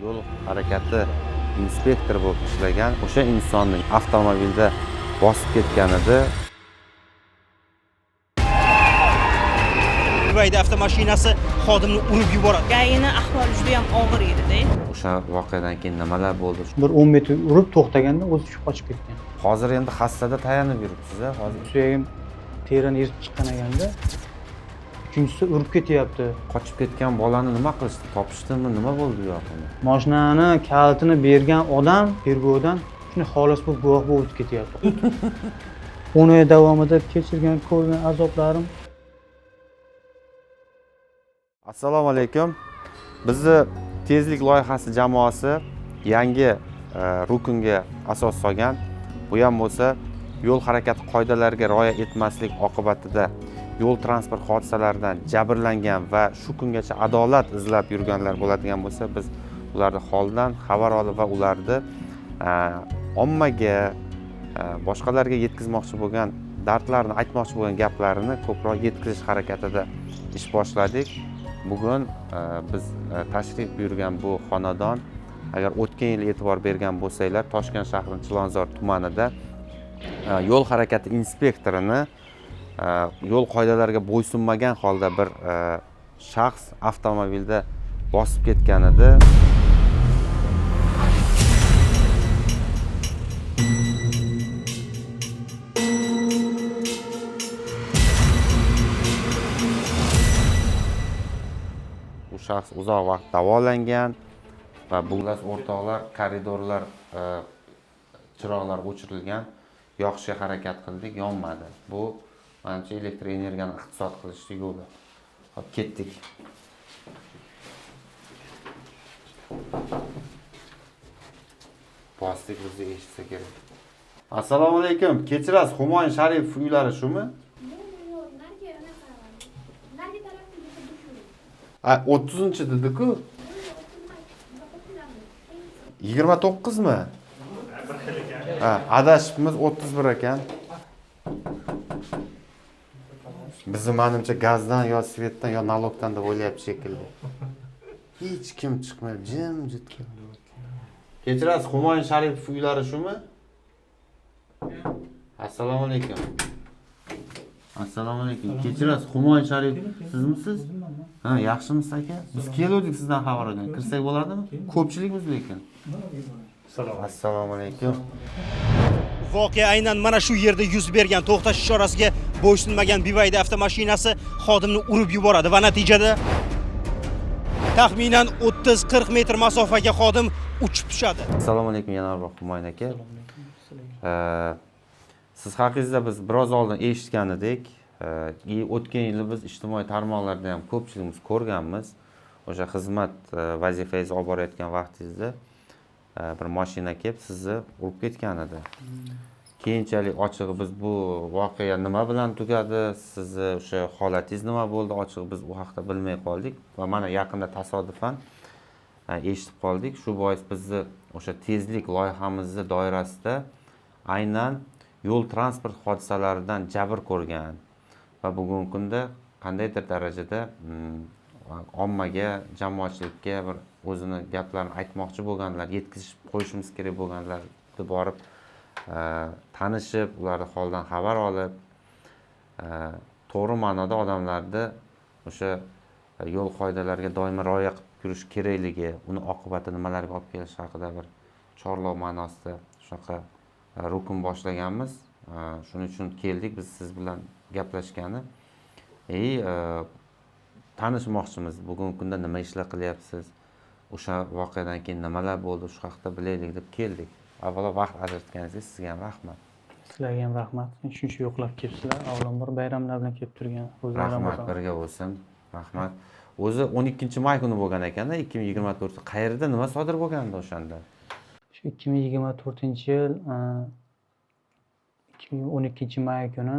yo'l harakati inspektori bo'lib ishlagan o'sha insonning avtomobilda bosib ketganida Dubayda avtomashinasi xodimni urib yuboradi. Gayini ahvoli juda ham og'ir edi-da. o'sha voqeadan keyin nimalar bo'ldi? Bir 10 metr urib to'xtaganda o'zi tushib qochib ketgan. Hozir endi hassada tayanib yuribsiz-a, hozir Suyagim terini yirtib chiqqan ekanda. Uchinchisi urib ketyapti. qochib ketgan bolani nima qilishdi? Topishdimi? Nima bo'ldi u yoqda? Mashinani kalitini bergan odam tergovdan shuni xolis bo'lib guvoh bo'lib o'tib ketyapti. 10 oy davomida kechirgan ko'rgan azoblarim. Assalomu alaykum. Bizni tezlik loyihasi jamoasi yangi rukunga asos solgan. Bu ham bo'lsa yo'l harakati qoidalariga rioya etmaslik oqibatida yo'l transport hodisalaridan jabrlangan va shu kungacha adolat izlab yurganlar bo'ladigan bo'lsa, biz ularni holidan xabar olib va ularni ommaga boshqalarga yetkazmoqchi bo'lgan dardlarini aytmoqchi bo'lgan gaplarini ko'proq yetkazish harakatida ish boshladik. Bugun biz tashrif buyurgan bu xonadon, agar o'tgan yil e'tibor bergan bo'lsanglar, Toshkent shahrining Chilonzor tumanida yo'l harakati inspektorini yo'l qoidalariga bo'ysunmagan holda bir shaxs avtomobilda bosib ketgan edi. Bu shaxs uzoq vaqt davolangan va bunday o'rtoqlar, koridorlar, chiroqlar o'chirilgan, yoqishga harakat qildik, yonmadi. Bu menimcha elektr energiyani iqtisod qilishning yo'li. Hop, ketdik. Plastik bizni eshitsa kerak. Assalomu alaykum. Kechirasiz, Humoyun Sharif uylari shumi? 30-chi dedi-ku. 29 mi? Ha, adashibmiz 31 ekan. Bizni menimcha gazdan yo svetdan yo nalogdan deb o'ylayapti shekilli. Hech kim chiqmaydi, jimjit keldi. Kechirasiz, Humoyun Sharif uylari shumi? Assalomu alaykum. Assalomu alaykum. Kechirasiz, Humoyun Sharif sizmisiz? Ha, yaxshimisiz aka? Biz keldik sizdan xabar olgan. Kirsak bo'ladimi? Ko'pchilikmiz lekin. Assalomu alaykum. Voqea aynan mana shu yerda yuz bergan. To'xtash ishorasiga bo'ysunmagan Dubayda avtomashinasi xodimni urib yuboradi va natijada taxminan 30-40 metr masofaga xodim uchib tushadi. Assalomu alaykum Yanarboq Humoyun aka. Siz haqingizda biz biroz oldin eshitgan edik. O'tgan yili biz ijtimoiy tarmoqlarda ham ko'pchiligimiz ko'rganmiz. O'sha xizmat vazifangizni olib borayotgan vaqtingizda bir mashina kelib sizni urib ketgan edi. Keyinchalik ochig'i biz bu voqea nima bilan tugadi, sizni o'sha holatingiz nima bo'ldi, ochig'i biz u haqida bilmay qoldik va mana yaqinda tasodifan eshitib qoldik. Shu bois bizni o'sha tezlik loyihamizni doirasida aynan yo'l transport hodisalaridan jabr ko'rgan va bugungi kunda qandaydir darajada ommaga, jamoatchilikka bir o'zini gaplarini aytmoqchi bo'lganlar, yetkazib qo'yishimiz kerak bo'lganlarni borib tanishib, ularning holidan xabar olib, to'g'ri ma'noda odamlarni o'sha yo'l qoidalariga doimo rioya qilib yurish kerakligi, uni oqibati nimalarga olib kelishi haqida bir chorlov ma'nosida shunaqa rukun boshlaganmiz. Shuning uchun keldik biz siz bilan gaplashgani. Tanishmoqchimiz. Bugungi kunda nima ishlar qilyapsiz? O'sha voqeadan keyin nimalar bo'ldi? Shu haqida bilaylik deb keldik. Avvalo vaqt ajratganingizga sizga ham rahmat. Sizlarga ham rahmat. Shuncha yo'qlab kelibsizlar. Avvalambor bayramlar bilan kelib turgan. Rahmat, birga bo'lsin. Rahmat. O'zi 12-may kuni bo'lgan ekanda, 2024. Qayerda nima sodir bo'lgandi o'shanda? Shu 2024-yil 2012-may kuni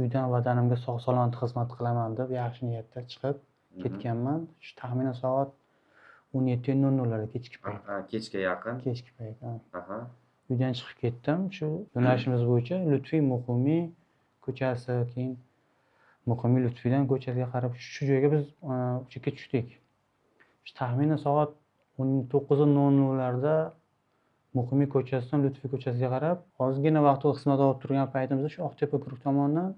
uydan vatanimga sog'-salomat xizmat qilaman deb yaxshi niyatda chiqib ketganman. Shu taxminan soat 17:00 kechki payt. Kechga yaqin. Kechki payt. Aha. Uydan chiqib ketdim. Shu yo'nalishimiz bo'yicha Lutfiy Muqimiy ko'chasi, keyin Muqimiy Lutfiydan ko'chasiga qarab shu joyga biz chekka tushdik. Taxminan soat 19:00larda Muqimiy ko'chasidan Lutfiy ko'chasiga qarab ozgina vaqt xizmat olib turgan paytimizda shu Oqtepa ko'rik tomondan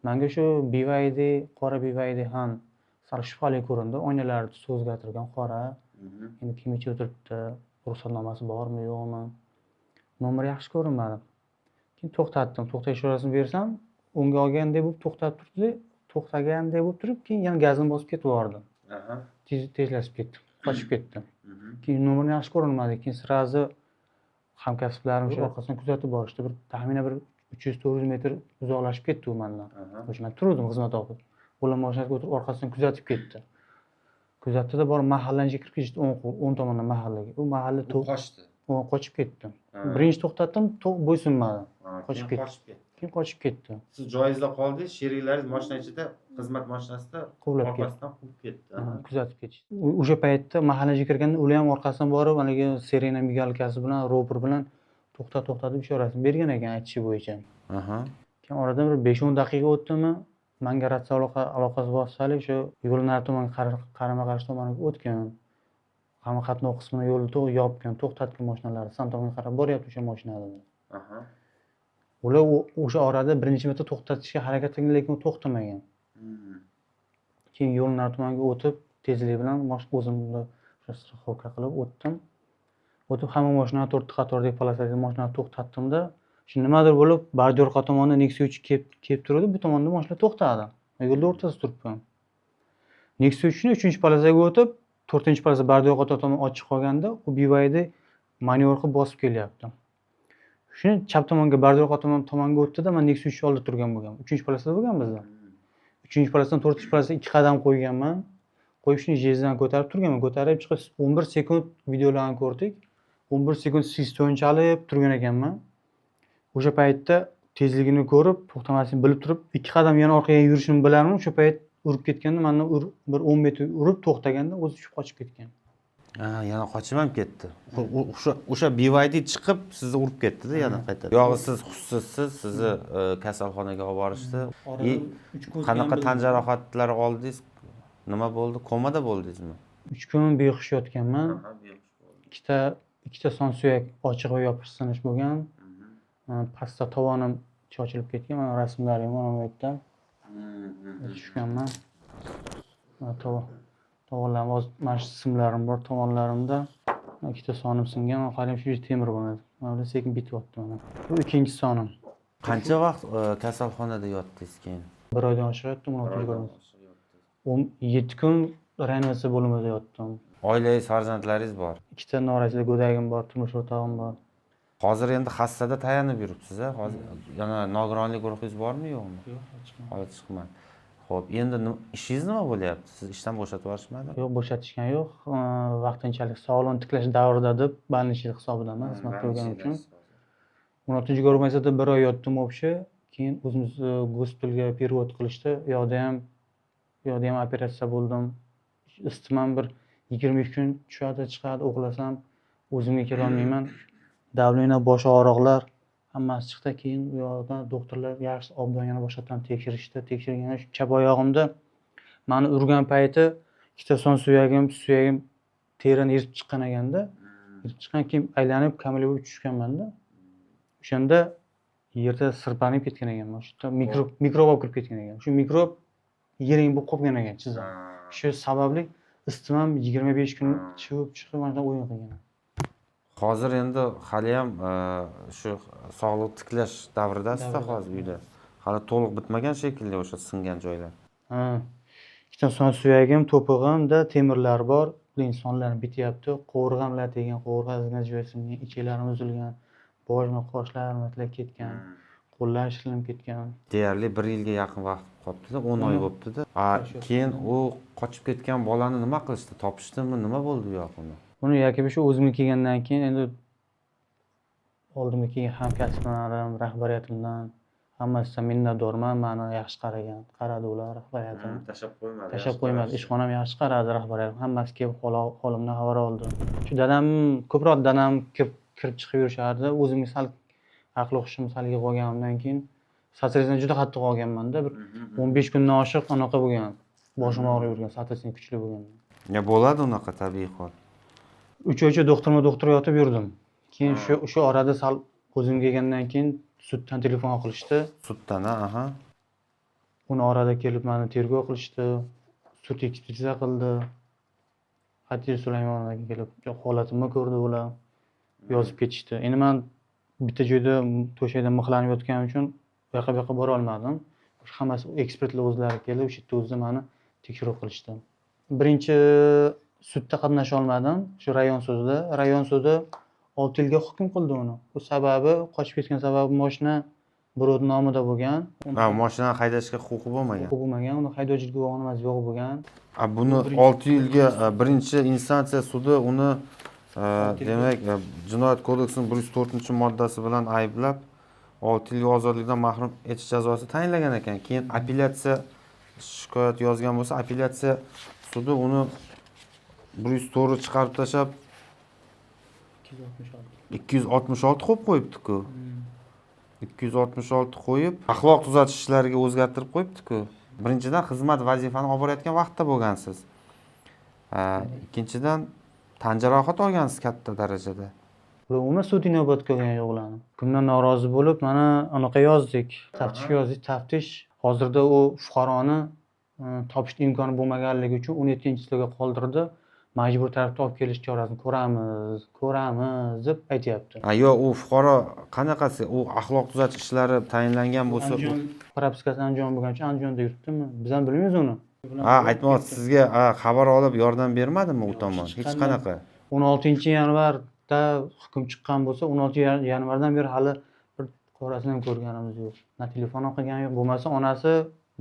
menga shu BYD, qora BYD ham sal shubhali ko'rindi. Oynalari tusi o'zgartirilgan qora. Endi kim ichib o'tiribdi, ruxsatnomasi bormi, yo'qmi? Nomer yaxshi ko'rinmadi. Keyin to'xtatdim. To'xtash ishorasini bersam, o'ngga olganday bo'lib to'xtab turdi. To'xtaganday bo'lib turib, keyin yana gazini bosib ketib yubordi. Tezlashib ketdi. Qochib ketdi. Keyin nomerni yaxshi ko'rinmadi. Keyin sirazi hamkasblarim shu orqasidan kuzatib borishdi. Bir taxminan bir 300-400 metr uzoqlashib ketdi u mendan. O'sha men turdim xizmat olib. Ular mashinasiga o'tirib orqasidan kuzatib ketdi. Kuzatdi-da borib mahallaning ichiga kirib ketishdi, o'ng tomondan mahallaga. U mahalla qochdi. U qochib ketdi. Birinchi to'xtatdim, bo'ysunmadi. Qochib ketdi. Keyin qochib ketdi. Siz joyingizda qoldingiz, sheriklaringiz mashina ichida, xizmat mashinasida Quvlab ketdi. orqasidan quvib ketdi. Kuzatib ketishdi. O'sha paytda mahallaga kirganda ular ham orqasidan borib, haligi sirena migalkasi bilan, roper bilan to'xta deb ishorasini bergan ekan aytishi bo'yicha. Keyin oradan bir 5-10 daqiqa o'tdimi, menga ratsiya aloqasi vositali shu yo'llar tomon qarama-qarshi tomoniga o'tgan. Hamma qatnov qismini yo'lni yopgan, to'xtatgan mashinalarni sam tomonga qarab boryapti o'sha mashinalar. Ular o'sha orada birinchi marta to'xtatishga harakat qilgan, lekin u to'xtamagan. Keyin yo'llar tomoniga o'tib, tezlik bilan o'zimni straxovka qilib o'tdim. O'tib hamma mashinani to'rtta qatordagi polosadagi mashinani to'xtatdim-da, shu nimadir bo'lib, Bardyorqa tomondan Nexia 3 kelib turdi, bu tomonda mashina to'xtadi. Yo'lda o'rtasida turibman. Nexia 3 ni 3-polosaga o'tib, 4-polosa Bardyorqa tomon ochiq qolganda, u BYD manevr qilib bosib kelyapti. Shuni chap tomonga Bardyorqa tomonga o'tdi-da, men Nexia 3 oldida turgan bo'lganman. 3-polosada bo'lgan bizda. 3-polosadan 4-polosaga 2 qadam qo'yganman. Qo'yib shuni jezdan ko'tarib turganman. Ko'tarib chiqib 11 sekund videolarni ko'rdik. 11 sekund siston chalib turgan ekanman. O'sha paytda tezligini ko'rib, to'xtamasini bilib turib, 2 qadam yana orqaga yurishini bilarman. O'sha payt urib ketganda, mendan bir 10 metr urib to'xtaganda o'zi tushib qochib ketgan. Yana qochib ham ketdi. O'sha BYD chiqib sizni urib ketdi-da, yana qaytadi. Yo'g'i siz hushsizsiz, sizni kasalxonaga olib borishdi. Qanaqa tan jarohatlar oldingiz? Nima bo'ldi? Komada bo'ldingizmi? 3 kun behush yotganman. Ikkita son suyak ochiq va yopiq sinish bo'lgan. Pastda tovonim ochilib ketgan. Mana rasmlarim bor bu yerda. Tushganman. Tovonlarim mana shu simlarim bor tovonlarimda. Ikkita sonim singan, oxarim shu temir bo'ladi. Mana sekin bityapti mana. Bu ikkinchi sonim. Qancha vaqt kasalxonada yotdingiz keyin? 1 oydan oshiq yotdim, 7 kun reanimatsiya bo'limida yotdim. Oilangiz, farzandlaringiz bor. 2 ta norasida go'dagim bor, turmush o'rtog'im bor. Hozir endi hassada tayanib yuribsiz-a? Hozir yana nogironlik guruhingiz bormi, yo'qmi? Yo'q, chiqmadi. Hozir chiqmadi. Xo'p, endi ishingiz nima bo'lyapti? Siz ishdan bo'shatib yuborishmadimi? Yo'q, bo'shatishgan yo'q. Vaqtinchalik sog'liqni tiklash davrida deb больничный hisobidaman xizmatda bo'lganim uchun. 16-gormasada 1 oy yotdim o'sha. Keyin o'zimiz gospitalga перевод qilishdi. U yoqda ham operatsiya bo'ldim. Isitmam bir 23 kun tushadi, chiqadi, uxlasam o'zimga kela olmayman. Davleniya, bosh og'riqlar hammasi chiqdi. Keyin u yoqdan doktorlar yaxshi obdan yana boshqatdan tekshirishdi. Tekshirganda shu chap oyog'imda meni urgan payti ikkita son suyagim terini yirib chiqqan ekanda. Yirib chiqqan keyin aylanib kamelga tushganman-da. O'shanda yerda sirpanib ketgan ekanman. Shu mikrob olib kirib ketgan ekan. Shu mikrob yering bo'lib qolgan ekan chizim. Shu sababli isitmam 25 kun chiqib mana o'yin qilgan. Hozir endi hali ham shu sog'liq tiklash davridasiz hozir uyda. Hali to'liq bitmagan shekilli o'sha singan joylar. Ikkita son suyagim, to'pig'imda temirlar bor. Insonlarni bityapti. Qo'rg'amlar tegan, qo'rg'azgan joyi singan, ichaklarim uzilgan, boshim, qoshlarim o'tlab ketgan, qo'llar shilinib ketgan. Deyarli 1 yilga yaqin vaqt qolibdi-da, 10 oy bo'libdi-da. Keyin u qochib ketgan bolani nima qilishdi? Topishdimi? Nima bo'ldi u yoq uni? Buni yoki shu o'zimga kelgandan keyin endi oldimga kelgan hamkasblarim, rahbariyatimdan hammasidan minnatdorman. Meni yaxshi qaradi ular rahbariyatim. Tashlab qo'ymadi. Ishxonam yaxshi qaradi rahbariyatim. Hammasi kelib holimdan xabar oldi. Shu ko'proq dadam kirib chiqib yurishardi. O'zimga sal aql hushim sal yig'ilganimdan keyin stressdan juda qattiq olganman-da. Bir 15 kundan oshiq anaqa bo'lgan. Boshim og'rib yurgan, stressing kuchli bo'lgan. Bo'ladi unaqa tabiiy hol. 3 oycha doktor yotib yurdim. Keyin shu orada sal o'zimga kelgandan keyin suddan telefon qilishdi. Suddan, aha. Uni orada kelib meni tergov qilishdi. Sud ekspertiza qildi. Xatir Sulaymonovga kelib holatimni ko'rdi ular. Yozib ketishdi. Endi men bitta joyda to'shakda mixlanib yotganim uchun bu yoqqa bora olmadim. Hammasi ekspertlar o'zlari kelib, o'sha yerda o'zida meni tekshiruv qilishdi. Birinchi sudda qatnasha olmadim, shu rayon sudida. Rayon sudi 6 yilga hukm qildi uni. Bu sababi, qochib ketgan sababi mashina birovning nomida bo'lgan. Ha, mashinani haydashga huquqi bo'lmagan. Huquqi bo'lmagan, uni haydovchilik guvohnomasi yo'q bo'lgan. Buni 6 yilga birinchi instansiya sudi uni demak Jinoyat kodeksining 104-moddasi bilan ayblab 6 yilga ozodlikdan mahrum etish jazosi tayinlagan ekan. Keyin apellyatsiya shikoyat yozgan bo'lsa, apellyatsiya sudi uni 104 chiqarib tashlab 266 qo'yib qo'yibdi-ku. 266 qo'yib, axloq tuzatish ishlariga o'zgartirib qo'yibdi-ku. Birinchidan xizmat vazifani olib borayotgan vaqtda bo'lgansiz. Ikkinchidan tan jarohat olgansiz katta darajada. Umuman sud inobatga olgan yo'q ularni. Bundan norozi bo'lib, mana anaqa yozdik. Taftishga yozdik. Taftish hozirda u fuqaroni topish imkoni bo'lmaganligi uchun 17-yilga qoldirdi. Majbur tarafga olib kelish chorasini ko'ramiz deb aytyapti. Yo'q, u fuqaro qanaqasi? U axloq tuzatish ishlari tayinlangan bo'lsa, propiskasi Andijon bo'lgani uchun Andijonda yuribdimi? Biz ham bilmaymiz uni. Aytmoqchi, sizga xabar olib yordam bermadimi u tomon? Hech qanaqa. 16-yanvarda hukm chiqqan bo'lsa, 16-yanvardan beri hali bir qorasini ham ko'rganimiz yo'q. Na telefon qilgani yo'q. Bo'lmasa onasi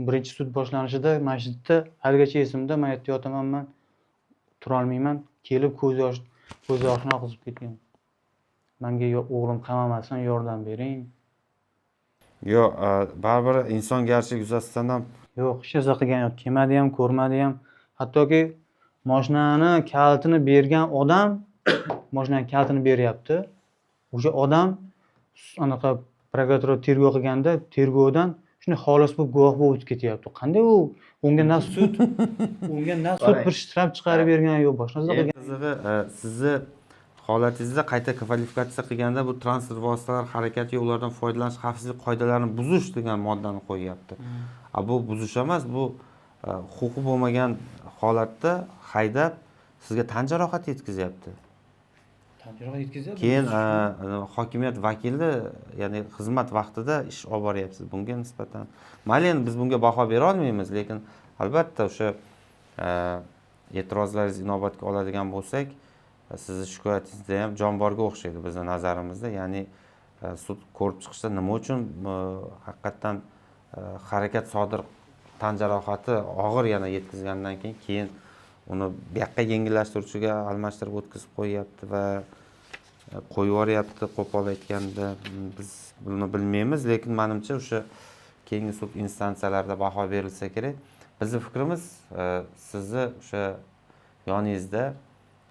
birinchi sud boshlanishida masjidda haligacha esimda, men yerda yotaman, men tura olmayman, kelib ko'z yoshini oqizib ketgan. Menga o'g'lim qamamasin, yordam bering. Yo'q, baribir insongarchilik yuzasidan ham yo'q, hech narsa qilgan yo'q. Kelmadi ham, ko'rmadi ham. Hattoki mashinani kalitini bergan odam mashinani kalitini beryapti. O'sha odam anaqa prokuratura tergov qilganda, tergovdan shunday xolos bo'lib guvoh bo'lib o'tib ketyapti. Qanday u? Unga na sud bir shtraf chiqarib bergan yo'q, boshqa narsa qilgan. Qizig'i, sizni holatingizda qayta kvalifikatsiya qilganda bu transport vositalari harakati va ulardan foydalanish xavfsizlik qoidalarini buzish degan moddani qo'yyapti. Bu buzish emas, bu huquqi bo'lmagan holatda haydab sizga tan jarohati yetkazyapti. Tan jarohati yetkazyapti. Keyin hokimiyat vakili, ya'ni xizmat vaqtida ish olib boryapsiz bunga nisbatan. Mayli, endi biz bunga baho bera olmaymiz, lekin albatta o'sha e'tirozlaringizni inobatga oladigan bo'lsak, sizni shikoyatingizda ham jon borga o'xshaydi bizning nazarimizda. Ya'ni sud ko'rib chiqishda nima uchun haqiqatan harakat sodir tan jarohati og'ir yana yetkazgandan keyin uni bu yoqqa yengillashtiruvchiga almashtirib o'tkazib qo'yyapti va qo'yib yuboryapti, qo'pol aytganda. Biz buni bilmaymiz, lekin menimcha o'sha keyingi sud instansiyalarida baho berilsa kerak. Bizning fikrimiz, sizni o'sha yoningizda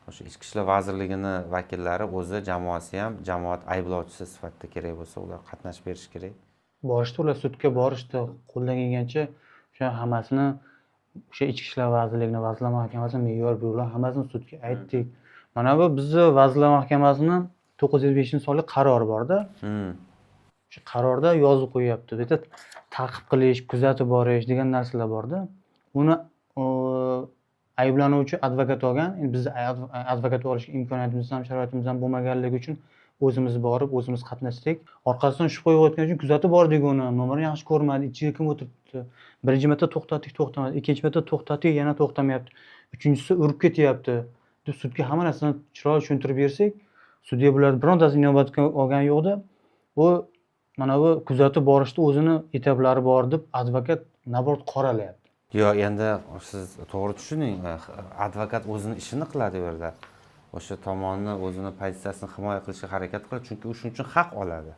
o'sha Ichki ishlar vazirligini vakillari o'zi, jamoasi ham jamoat ayblovchisi sifatida kerak bo'lsa, ular qatnashib berish kerak. Borishdi, ular sudga borishdi, qo'ldan kelgancha o'sha hammasini o'sha Ichki ishlar vazirligining Vazirlar Mahkamasi me'yor buyrug'lar hammasini sudga aytdik. Mana bu bizni Vazirlar Mahkamasining 905-sonli qarori bor-da. O'sha qarorda yozib qo'yapti. Bu yerda ta'qib qilish, kuzatib borish degan narsalar bor-da. Uni ayblanuvchi advokat olgan. Endi biz advokat olish imkoniyatimiz ham, sharoitimiz ham bo'lmaganligi uchun o'zimiz borib, o'zimiz qatnashdik. Orqasidan shubha uyg'otgani uchun kuzatib bordik uni. Nomerni yaxshi ko'rmadi, ichiga kim o'tiribdi. Birinchi marta to'xtatdik, to'xtamadi. Ikkinchi marta to'xtatdik, yana to'xtamayapti. Uchinchisi urib ketyapti. Deb sudga hamma narsani chiroyli tushuntirib bersak, sudya bular birontasi inobatga olgan yo'qda. U mana bu kuzatib borishda o'zini etablari bor deb advokat naborot qoralayapti. Yo'q, endi siz to'g'ri tushuning. Advokat o'zini ishini qiladi bu yerda. O'sha tomonni o'zini pozitsiyasini himoya qilishga harakat qiladi, chunki u shuning uchun haq oladi.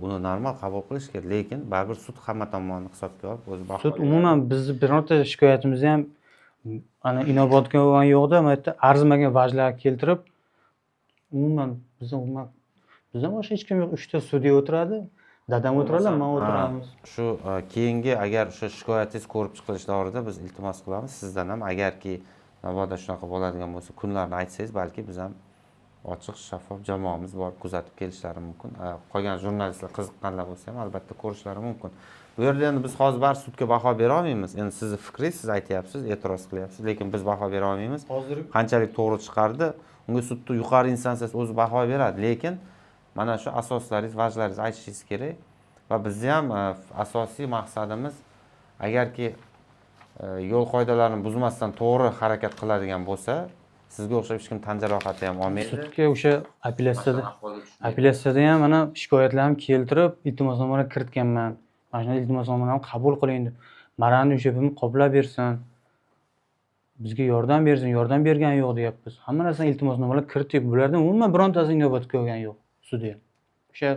Uni normal qabul qilish kerak, lekin baribir sud hamma tomonni hisobga olib o'zi baho. Sud umuman bizni bironta shikoyatimizni ham ana inobatga olgan yo'qda, mana yerda arzimagan vajlar keltirib, umuman bizdan boshqa hech kim yo'q. 3 ta sudya o'tiradi, dadam o'tiradi, men o'tiramiz. Shu keyingi agar o'sha shikoyatingiz ko'rib chiqilish davrida biz iltimos qilamiz sizdan ham, agarki mabodo shunaqa bo'ladigan bo'lsa kunlarni aytsangiz, balki biz ham ochiq, shaffof jamoamiz bor, kuzatib kelishlari mumkin. Qolgan jurnalistlar qiziqqanlar bo'lsa ham albatta ko'rishlari mumkin. Bu yerda endi biz hozir bari sudga baho bera olmaymiz. Endi sizni fikringiz, siz aytyapsiz, e'tiroz qilyapsiz, lekin biz baho bera olmaymiz. Qanchalik to'g'ri chiqardi, unga sudda yuqori instansiyasi o'zi baho beradi, lekin mana shu asoslaringiz, vajlaringizni aytishingiz kerak va bizni ham asosiy maqsadimiz agarki yo'l qoidalarini buzmasdan to'g'ri harakat qiladigan bo'lsa, sizga o'xshab hech kim tan jarohati ham olmaydi. Sudga o'sha apellyatsiyada ham mana shikoyatlarni keltirib, iltimosnomalar kiritganman. Mana shunday iltimosnomalarni qabul qiling deb. Marani o'sha pulni qoplab bersin. Bizga yordam bersin, yordam bergani yo'q deyapmiz. Hamma narsani iltimosnomalar kiritib, bulardan umuman birontasi inobatga olgani yo'q sudya. O'sha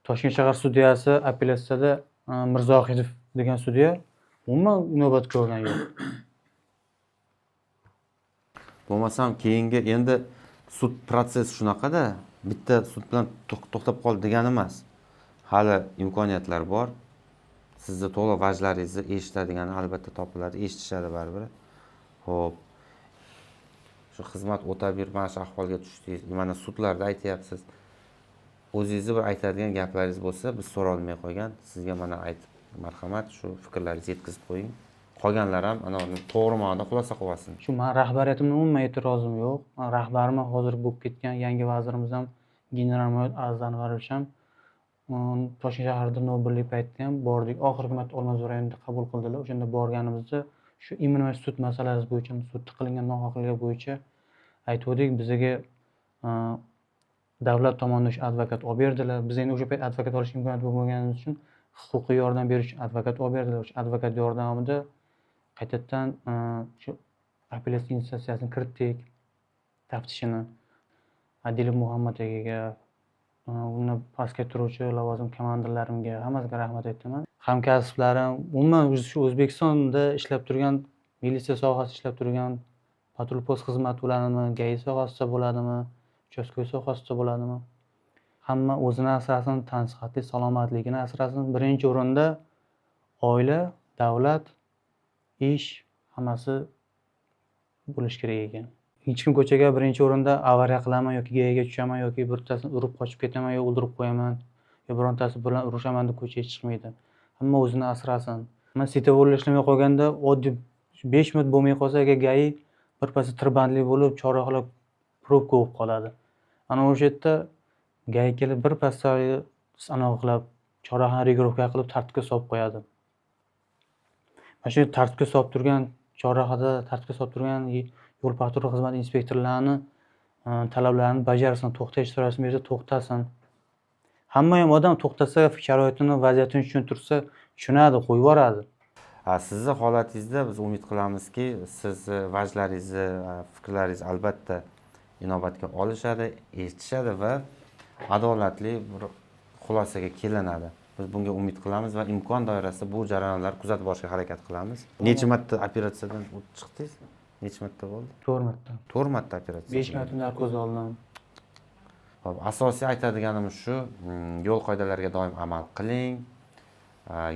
Toshkent shahar sudyasi apellyatsiyada Mirzohidov degan sudya umuman inobatga olgani yo'q. Bo'lmasam keyingi endi sud protsessi shunaqada, bitta sud bilan to'xtab qoldi degani emas. Hali imkoniyatlar bor. Sizni to'liq vajlaringizni eshitadigan albatta topiladi, eshitishadi baribir. Xo'p. Shu xizmat o'tab yurib mana shu ahvolga tushdingiz. Mana sudlarda aytyapsiz. O'zingizni bir aytadigan gaplaringiz bo'lsa, biz so'ra olmay qo'ygan. Sizga mana aytib, marhamat, shu fikrlaringizni yetkazib qo'ying. Qolganlar ham ana to'g'ri ma'noda xulosa qilib olsin. Shu men rahbariyatimdan umuman e'tirozim yo'q. Rahbarim hozir bo'lib ketgan yangi vazirimiz ham general-mayor Aziz Anvarovich ham Toshkent shahrida navbatli paytda ham bordik. Oxirgi marta Olmazorayonda qabul qildilar. O'shanda borganimizda shu immunitet sud masalasi bo'yicha, sudda qilingan nohaqliklar bo'yicha aytdik, bizga davlat tomonidan shu advokat olib berdilar. Biz endi o'sha payt advokat olish imkoniyati bo'lmaganimiz uchun huquqiy yordam berish advokat olib berdilar. O'sha advokat yordamida qaytadan shu apellyatsiya instansiyasini kiritdik, taftishini Adilov Muhammad akaga, uni pastga turuvchi lavozim komandirlarimga hammasiga rahmat aytaman. Hamkasblarim, umuman shu O'zbekistonda ishlab turgan, militsiya sohasida ishlab turgan patrul post xizmati bo'ladimi, GAI sohasida bo'ladimi, uchastkavoy sohasida bo'ladimi, hamma o'zini asrasin, tan sihatli salomatligini asrasin. Birinchi o'rinda oila, davlat, ish hammasi bo'lish kerak ekan. Hech kim ko'chaga birinchi o'rinda avariya qilaman yoki GAIga tushaman yoki birortasini urib qochib ketaman yo o'ldirib qo'yaman yo birontasi bilan urushaman deb ko'chaga chiqmaydi. Hamma o'zini asrasin. Men svetoforlar ishlamay qolganda oddiy 5 minut bo'lmay qolsa agar GAI birpasda tirbandlik bo'lib, chorrahalar probka bo'lib qoladi. Ana o'sha yerda GAI kelib birpasda anaqa qilib, chorrahani regirovka qilib tartibga solib qo'yadi. Mana shu tartibga solib turgan, chorrahada tartibga solib turgan yo'l patrul xizmati inspektorlarini talablarini bajarsin, to'xtash so'rasin, bersa to'xtasin. Hamma ham odam to'xtasa, sharoitini, vaziyatini tushuntirsa, tushunadi, qo'yib yuboradi. Sizni holatingizda biz umid qilamizki, siz vajlaringizni, fikrlaringizni albatta inobatga olishadi, eshitishadi va adolatli bir xulosaga kelinadi. Biz bunga umid qilamiz va imkon doirasida bu jarayonlarni kuzatib borishga harakat qilamiz. Necha marta operatsiyadan o'tib chiqdingiz? Necha marta bo'ldi? 4 marta. 4 marta operatsiya. 5 marta narkoz oldim. Xo'p, asosiy aytadiganimiz shu, yo'l qoidalariga doim amal qiling.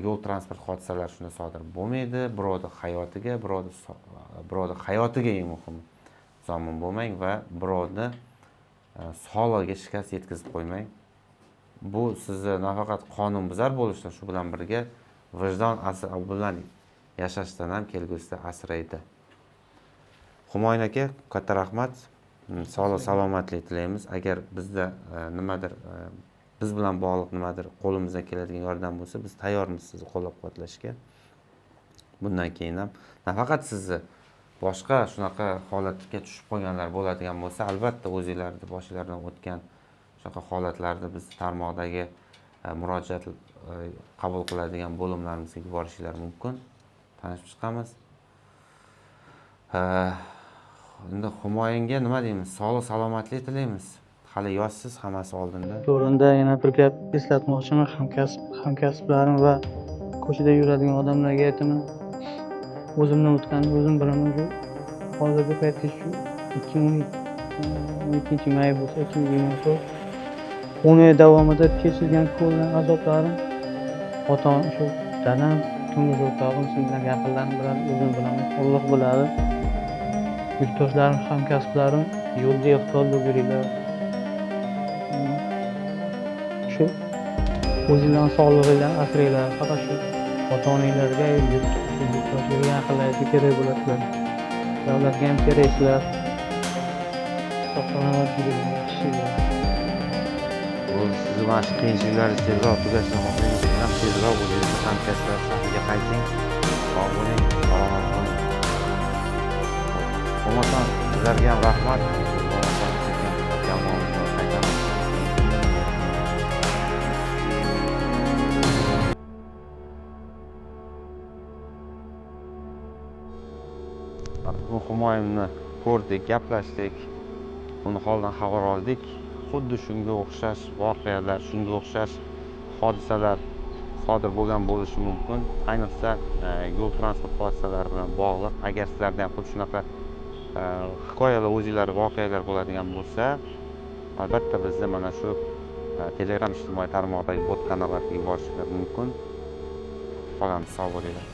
Yo'l transport hodisalari shunda sodir bo'lmaydi. Birovning hayotiga eng muhim zomin bo'lmang va birovni sog'lig'iga shikast yetkazib qo'ymang. Bu sizni nafaqat qonunbuzar bo'lishdan, shu bilan birga vijdon bilan yashashdan ham kelgusida asraydi. Humoyun aka, katta rahmat. Sog'lik, salomatlik tilaymiz. Agar bizda nimadir biz bilan bog'liq nimadir qo'limizdan keladigan yordam bo'lsa, biz tayyormiz sizni qo'llab-quvvatlashga. Bundan keyin ham nafaqat sizni boshqa shunaqa holatga tushib qolganlar bo'ladigan bo'lsa, albatta o'zingizlarning boshingizdan o'tgan shunaqa holatlarda biz tarmoqdagi murojaat qabul qiladigan bo'limlarimizga yuborishinglar mumkin. Tanishib chiqamiz. Endi Humoyunga nima deymiz? Sog'lik, salomatlik tilaymiz. Hali yoshsiz, hammasi oldinda. O'rinda yana bir gap eslatmoqchiman hamkasblarim va ko'chada yuradigan odamlarga aytaman. O'zimdan o'tgan o'zim bilaman shu hozirgi paytda shu 2012-may bo'lsa, 2020 10 oy davomida kechirgan ko'rgan azoblarim ota-onam shu dadam, turmush o'rtog'im, sizlar yaqinlarim bilan o'zim bilaman. Alloh biladi. Yurtdoshlarim, hamkasblarim yo'lda ehtiyot bo'linglar. Shu o'zinglarning sog'lig'inglarni asranglar. Faqat shu ota-onanglarga, yurtdoshlarga yaqinlarga kerak bo'ladilar. Davlatga ham keraksizlar. Sog'-salomat bo'linglar, yaxshi. Sizni mana shu qiyinchiliklar tezroq tugashini xohlaymiz. Tezroq o'zingizni hamkasblar safiga qayting. Sog' bo'ling, salomat bo'ling. Bo'lmasam sizlarga ham rahmat. Bo'lmasam jamoamizga qaytamiz. Bu Humoyunni ko'rdik, gaplashdik. Uni holidan xabar oldik. Xuddi shunga o'xshash voqealar, shunga o'xshash hodisalar sodir bo'lgan bo'lishi mumkin. Ayniqsa yo'l transport hodisalari bilan bog'liq. Agar sizlarda ham xuddi shunaqa hikoyalar, o'zinglar voqealar bo'ladigan bo'lsa, albatta bizda mana shu Telegram ijtimoiy tarmoqdagi bot kanallarga yuborishingiz mumkin. Qolamiz, sog' bo'linglar.